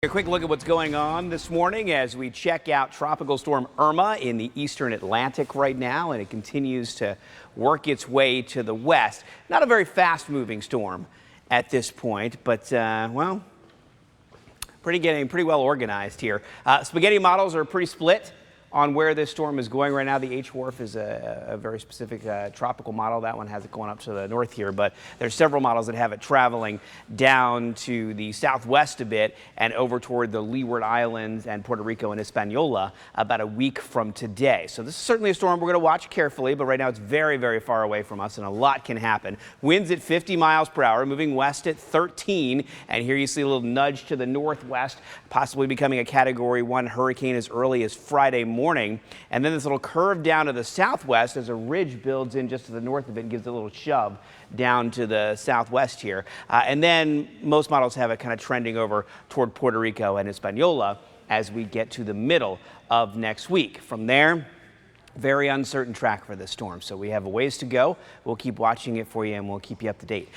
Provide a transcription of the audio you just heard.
A quick look at what's going on this morning as we check out Tropical Storm Irma in the eastern Atlantic right now, and it continues to work its way to the west. Not a very fast-moving storm at this point, but, well, getting pretty well organized here. Spaghetti models are pretty split on where this storm is going right now. The H-Wharf is a very specific tropical model. That one has it going up to the north here, but there's several models that have it traveling down to the southwest a bit and over toward the Leeward Islands and Puerto Rico and Hispaniola about a week from today. So this is certainly a storm we're going to watch carefully, but right now it's very, very far away from us and a lot can happen. Winds at 50 miles per hour, moving west at 13, and here you see a little nudge to the northwest, possibly becoming a Category 1 hurricane as early as Friday morning. And then this little curve down to the southwest as a ridge builds in just to the north of it and gives it a little shove down to the southwest here. And then most models have it kind of trending over toward Puerto Rico and Hispaniola as we get to the middle of next week. From there, very uncertain track for this storm. So we have a ways to go. We'll keep watching it for you and we'll keep you up to date.